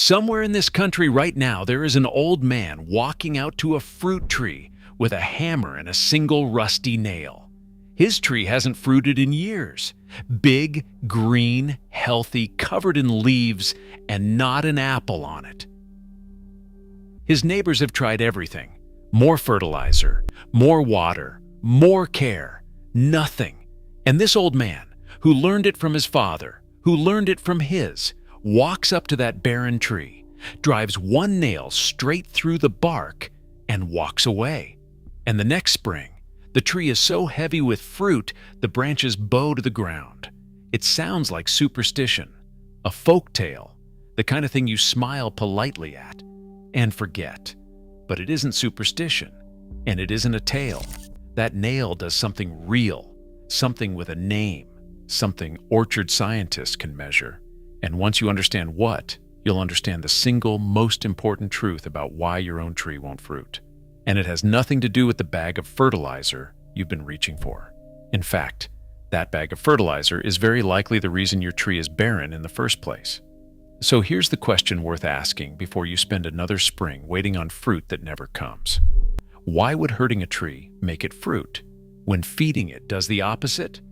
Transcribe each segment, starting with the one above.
Somewhere in this country right now, there is an old man walking out to a fruit tree with a hammer and a single rusty nail. His tree hasn't fruited in years. Big, green, healthy, covered in leaves, and not an apple on it. His neighbors have tried everything. More fertilizer, more water, more care. Nothing. And this old man, who learned it from his father, who learned it from his, walks up to that barren tree, drives one nail straight through the bark, and walks away. And the next spring, the tree is so heavy with fruit, the branches bow to the ground. It sounds like superstition, a folk tale, the kind of thing you smile politely at and forget. But it isn't superstition, and it isn't a tale. That nail does something real, something with a name, something orchard scientists can measure. And once you understand what, you'll understand the single most important truth about why your own tree won't fruit. And it has nothing to do with the bag of fertilizer you've been reaching for. In fact, that bag of fertilizer is very likely the reason your tree is barren in the first place. So here's the question worth asking before you spend another spring waiting on fruit that never comes. Why would hurting a tree make it fruit when feeding it does the opposite?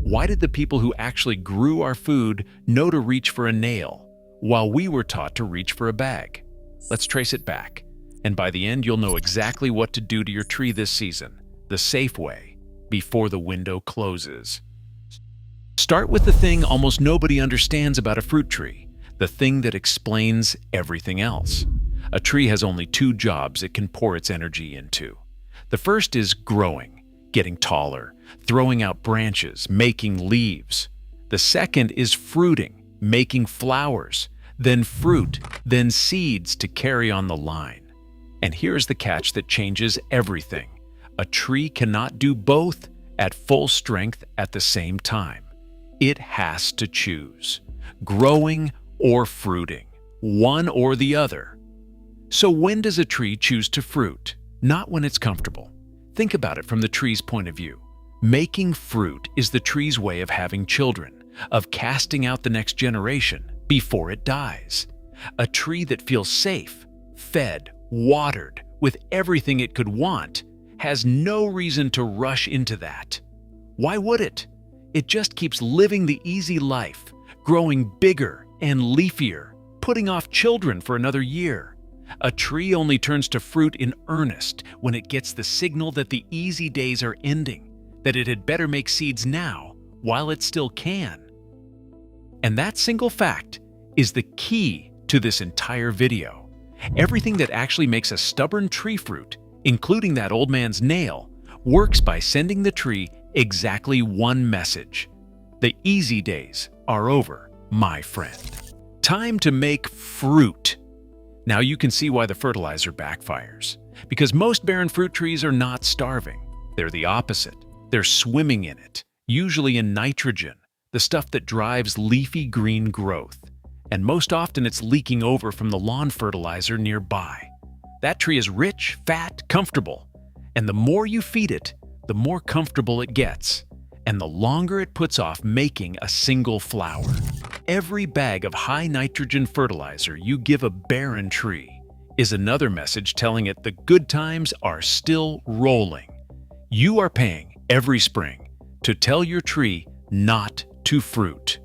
Why did the people who actually grew our food know to reach for a nail, while we were taught to reach for a bag? Let's trace it back, and by the end you'll know exactly what to do to your tree this season, the safe way, before the window closes. Start with the thing almost nobody understands about a fruit tree, the thing that explains everything else. A tree has only two jobs it can pour its energy into. The first is growing, getting taller, throwing out branches, making leaves. The second is fruiting, making flowers, then fruit, then seeds to carry on the line. And here's the catch that changes everything. A tree cannot do both at full strength at the same time. It has to choose, growing or fruiting, one or the other. So when does a tree choose to fruit? Not when it's comfortable. Think about it from the tree's point of view. Making fruit is the tree's way of having children, of casting out the next generation before it dies. A tree that feels safe, fed, watered, with everything it could want, has no reason to rush into that. Why would it? It just keeps living the easy life, growing bigger and leafier, putting off children for another year. A tree only turns to fruit in earnest when it gets the signal that the easy days are ending, that it had better make seeds now while it still can. And that single fact is the key to this entire video. Everything that actually makes a stubborn tree fruit, including that old man's nail, works by sending the tree exactly one message. The easy days are over, my friend. Time to make fruit. Now you can see why the fertilizer backfires. Because most barren fruit trees are not starving. They're the opposite. They're swimming in it, usually in nitrogen, the stuff that drives leafy green growth. And most often it's leaking over from the lawn fertilizer nearby. That tree is rich, fat, comfortable. And the more you feed it, the more comfortable it gets, and the longer it puts off making a single flower. Every bag of high nitrogen fertilizer you give a barren tree is another message telling it the good times are still rolling. You are paying every spring to tell your tree not to fruit.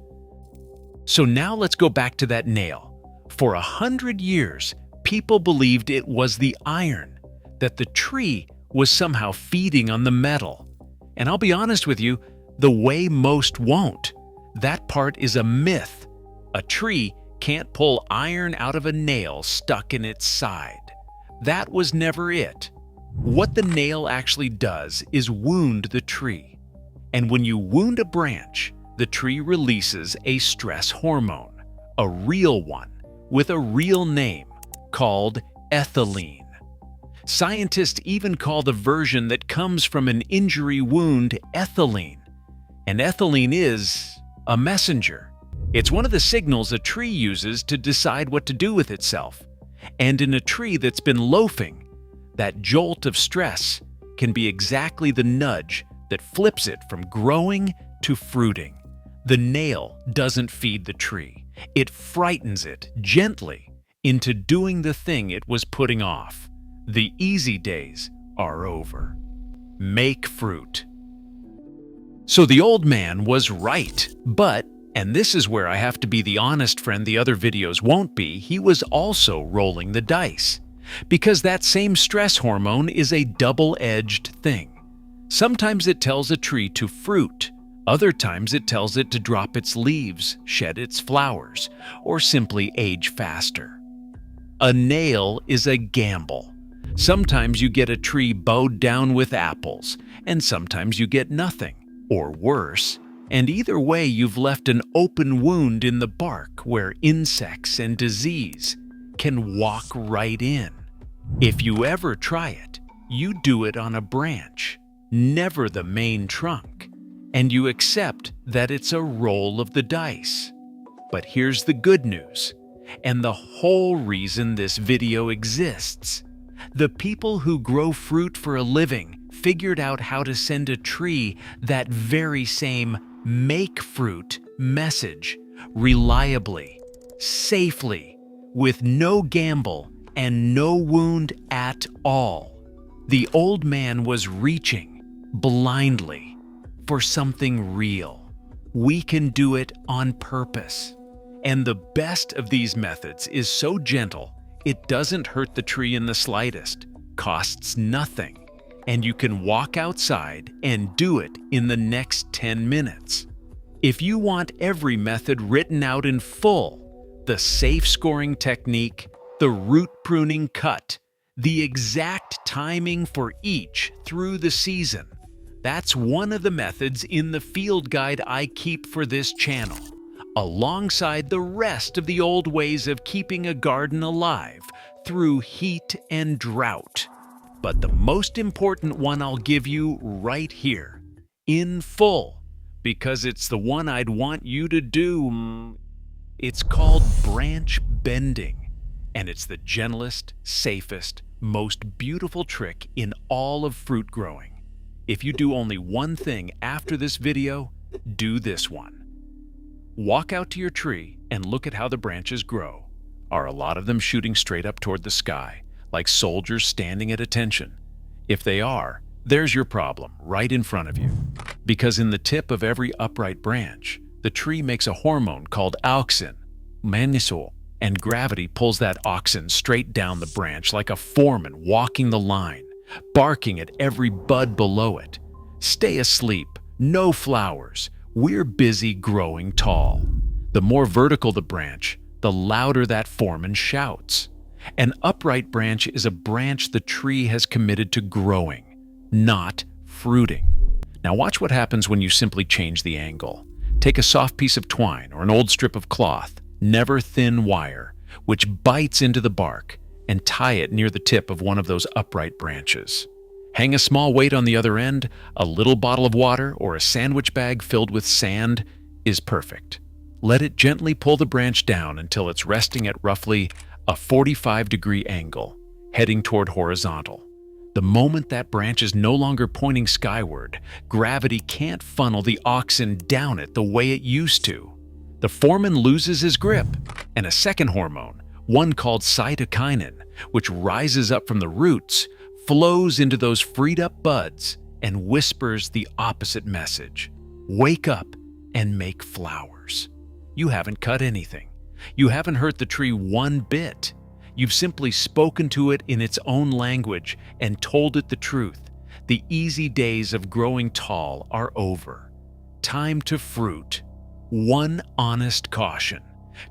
So now let's go back to that nail. For 100 years, people believed it was the iron, that the tree was somehow feeding on the metal. And I'll be honest with you, the way most won't. That part is a myth. A tree can't pull iron out of a nail stuck in its side. That was never it. What the nail actually does is wound the tree. And when you wound a branch, the tree releases a stress hormone, a real one, with a real name, called ethylene. Scientists even call the version that comes from an injury wound ethylene. And ethylene is a messenger. It's one of the signals a tree uses to decide what to do with itself. And in a tree that's been loafing, that jolt of stress can be exactly the nudge that flips it from growing to fruiting. The nail doesn't feed the tree. It frightens it gently. into doing the thing it was putting off. The easy days are over. Make fruit. So the old man was right, but, and this is where I have to be the honest friend the other videos won't be, he was also rolling the dice. Because that same stress hormone is a double-edged thing. Sometimes it tells a tree to fruit, other times it tells it to drop its leaves, shed its flowers, or simply age faster. A nail is a gamble. Sometimes you get a tree bowed down with apples, and sometimes you get nothing, or worse, and either way you've left an open wound in the bark where insects and disease can walk right in. If you ever try it, you do it on a branch, never the main trunk, and you accept that it's a roll of the dice. But here's the good news, and the whole reason this video exists. The people who grow fruit for a living figured out how to send a tree that very same make fruit message reliably, safely, with no gamble and no wound at all. The old man was reaching, blindly, for something real. We can do it on purpose. And the best of these methods is so gentle, it doesn't hurt the tree in the slightest, costs nothing, and you can walk outside and do it in the next 10 minutes. If you want every method written out in full, the safe scoring technique, the root pruning cut, the exact timing for each through the season, that's one of the methods in the field guide I keep for this channel, alongside the rest of the old ways of keeping a garden alive through heat and drought. But the most important one I'll give you right here, in full, because it's the one I'd want you to do. It's called branch bending, and it's the gentlest, safest, most beautiful trick in all of fruit growing. If you do only one thing after this video, do this one. Walk out to your tree and look at how the branches grow. Are a lot of them shooting straight up toward the sky, like soldiers standing at attention? If they are, there's your problem right in front of you. Because in the tip of every upright branch, the tree makes a hormone called auxin, magnesium, and gravity pulls that auxin straight down the branch like a foreman walking the line, barking at every bud below it. Stay asleep, no flowers. We're busy growing tall. The more vertical the branch, the louder that foreman shouts. An upright branch is a branch the tree has committed to growing, not fruiting. Now watch what happens when you simply change the angle. Take a soft piece of twine or an old strip of cloth, never thin wire, which bites into the bark, and tie it near the tip of one of those upright branches. Hang a small weight on the other end, a little bottle of water or a sandwich bag filled with sand is perfect. Let it gently pull the branch down until it's resting at roughly a 45-degree angle, heading toward horizontal. The moment that branch is no longer pointing skyward, gravity can't funnel the auxin down it the way it used to. The foreman loses his grip, and a second hormone, one called cytokinin, which rises up from the roots, flows into those freed up buds and whispers the opposite message. Wake up and make flowers. You haven't cut anything. You haven't hurt the tree one bit. You've simply spoken to it in its own language and told it the truth. The easy days of growing tall are over. Time to fruit. One honest caution,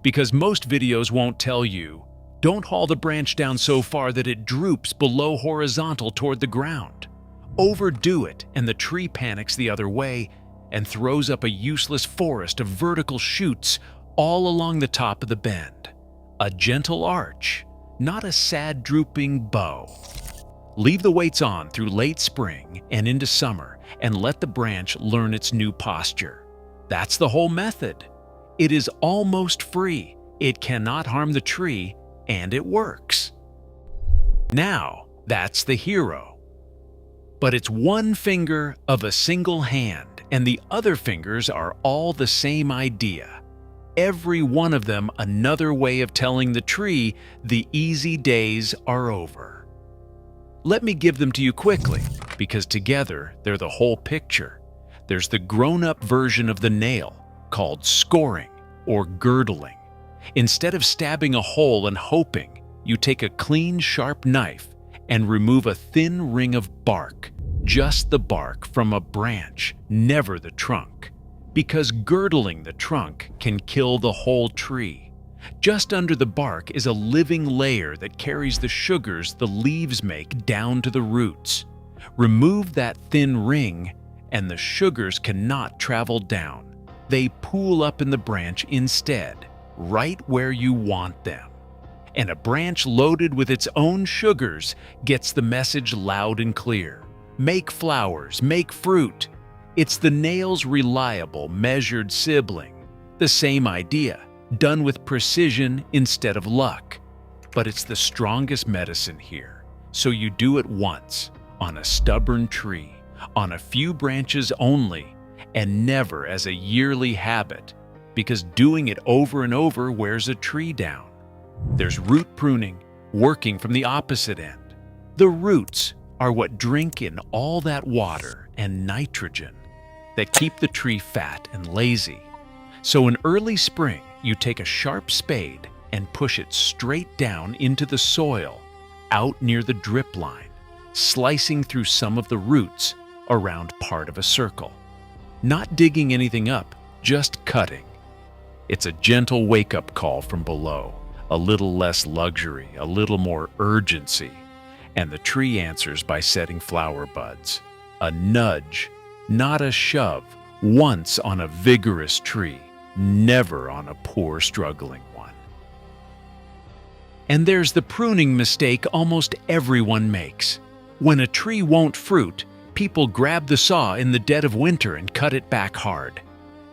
because most videos won't tell you, don't haul the branch down so far that it droops below horizontal toward the ground. Overdo it and the tree panics the other way and throws up a useless forest of vertical shoots all along the top of the bend. A gentle arch, not a sad drooping bow. Leave the weights on through late spring and into summer and let the branch learn its new posture. That's the whole method. It is almost free, it cannot harm the tree, and it works. Now, that's the hero. But it's one finger of a single hand, and the other fingers are all the same idea. every one of them another way of telling the tree the easy days are over. Let me give them to you quickly, because together they're the whole picture. There's the grown-up version of the nail, called scoring or girdling. Instead of stabbing a hole and hoping, you take a clean, sharp knife and remove a thin ring of bark, just the bark from a branch, never the trunk, because girdling the trunk can kill the whole tree. Just under the bark is a living layer that carries the sugars the leaves make down to the roots. Remove that thin ring, and the sugars cannot travel down. They pool up in the branch instead, right where you want them. And a branch loaded with its own sugars gets the message loud and clear. Make flowers, make fruit. It's the nail's reliable, measured sibling. The same idea, done with precision instead of luck. But it's the strongest medicine here. So you do it once, on a stubborn tree, on a few branches only, and never as a yearly habit, because doing it over and over wears a tree down. There's root pruning, working from the opposite end. The roots are what drink in all that water and nitrogen that keep the tree fat and lazy. So in early spring, you take a sharp spade and push it straight down into the soil, out near the drip line, slicing through some of the roots around part of a circle. Not digging anything up, just cutting. It's a gentle wake-up call from below, a little less luxury, a little more urgency, and the tree answers by setting flower buds. A nudge, not a shove, once on a vigorous tree, never on a poor, struggling one. And there's the pruning mistake almost everyone makes. When a tree won't fruit, people grab the saw in the dead of winter and cut it back hard.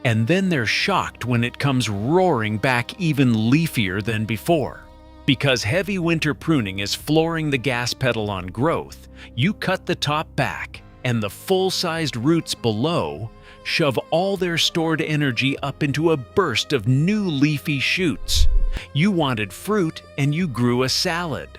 And then they're shocked when it comes roaring back even leafier than before. Because heavy winter pruning is flooring the gas pedal on growth, you cut the top back, and the full-sized roots below shove all their stored energy up into a burst of new leafy shoots. You wanted fruit, and you grew a salad.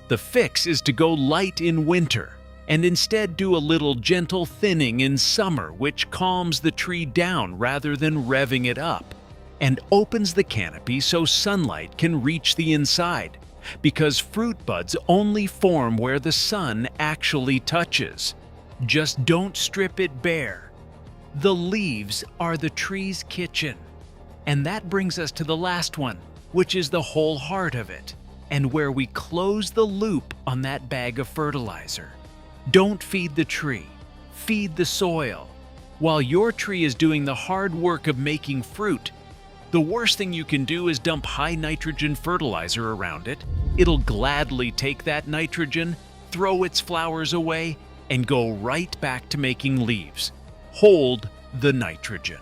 The fix is to go light in winter, and instead do a little gentle thinning in summer, which calms the tree down rather than revving it up, and opens the canopy so sunlight can reach the inside, because fruit buds only form where the sun actually touches. Just don't strip it bare. The leaves are the tree's kitchen. And that brings us to the last one, which is the whole heart of it, and where we close the loop on that bag of fertilizer. Don't feed the tree, feed the soil. While your tree is doing the hard work of making fruit, the worst thing you can do is dump high nitrogen fertilizer around it. It'll gladly take that nitrogen, throw its flowers away, and go right back to making leaves. Hold the nitrogen.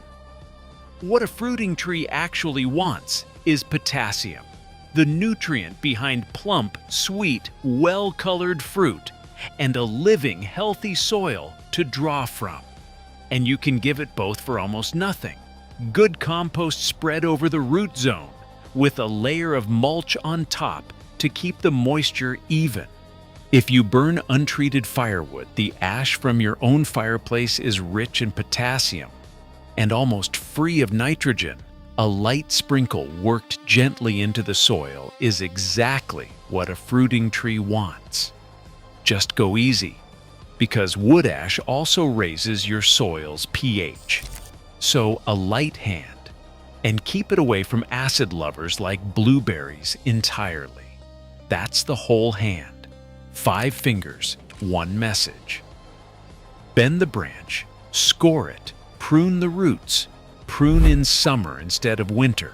What a fruiting tree actually wants is potassium, the nutrient behind plump, sweet, well-colored fruit, and a living, healthy soil to draw from. And you can give it both for almost nothing. Good compost spread over the root zone, with a layer of mulch on top to keep the moisture even. If you burn untreated firewood, the ash from your own fireplace is rich in potassium and almost free of nitrogen. A light sprinkle worked gently into the soil is exactly what a fruiting tree wants. Just go easy, because wood ash also raises your soil's pH. So a light hand, and keep it away from acid lovers like blueberries entirely. That's the whole hand. 5 fingers, 1 message. Bend the branch, score it, prune the roots, prune in summer instead of winter,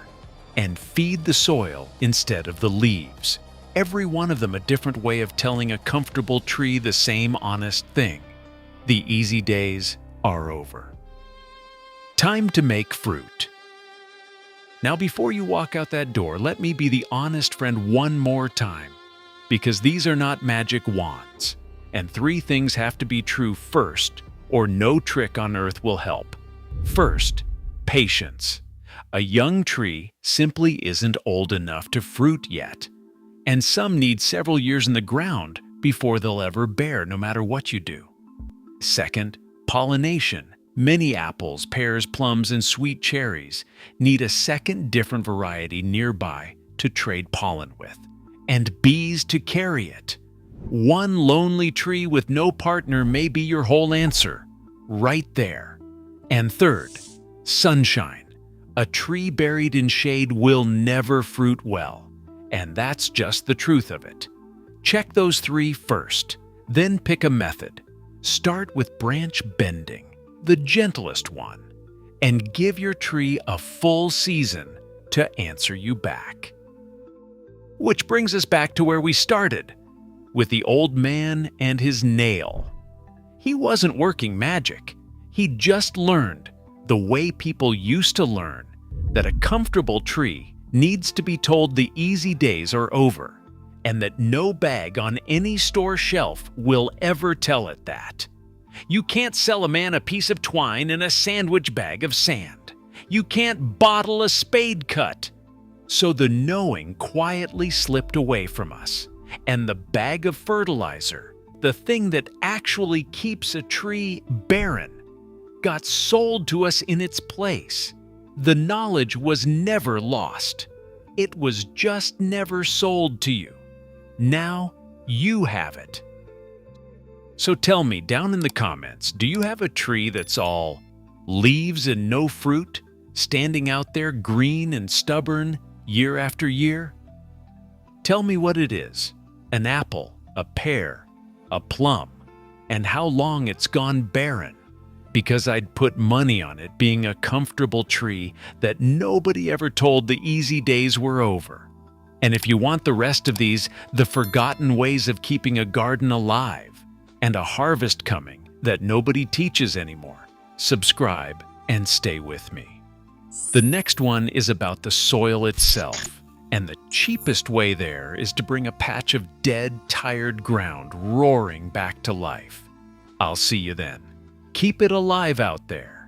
and feed the soil instead of the leaves. Every one of them a different way of telling a comfortable tree the same honest thing. The easy days are over. Time to make fruit. Now before you walk out that door, let me be the honest friend one more time, because these are not magic wands, and 3 things have to be true first, or no trick on earth will help. First, patience. A young tree simply isn't old enough to fruit yet, and some need several years in the ground before they'll ever bear, no matter what you do. Second, pollination. Many apples, pears, plums, and sweet cherries need a second different variety nearby to trade pollen with, and bees to carry it. One lonely tree with no partner may be your whole answer, right there. And third, sunshine. A tree buried in shade will never fruit well, and that's just the truth of it. Check those three first, then pick a method. Start with branch bending, the gentlest one, and give your tree a full season to answer you back. Which brings us back to where we started, with the old man and his nail. He wasn't working magic. He just learned, the way people used to learn, that a comfortable tree needs to be told the easy days are over, and that no bag on any store shelf will ever tell it that. You can't sell a man a piece of twine and a sandwich bag of sand. You can't bottle a spade cut. So the knowing quietly slipped away from us, and the bag of fertilizer, the thing that actually keeps a tree barren, got sold to us in its place. The knowledge was never lost. It was just never sold to you. Now you have it. So tell me down in the comments, do you have a tree that's all leaves and no fruit, standing out there green and stubborn year after year? Tell me what it is, an apple, a pear, a plum, and how long it's gone barren, because I'd put money on it being a comfortable tree that nobody ever told the easy days were over. And if you want the rest of these, the forgotten ways of keeping a garden alive, and a harvest coming that nobody teaches anymore, subscribe and stay with me. The next one is about the soil itself, and the cheapest way there is to bring a patch of dead, tired ground roaring back to life. I'll see you then. Keep it alive out there.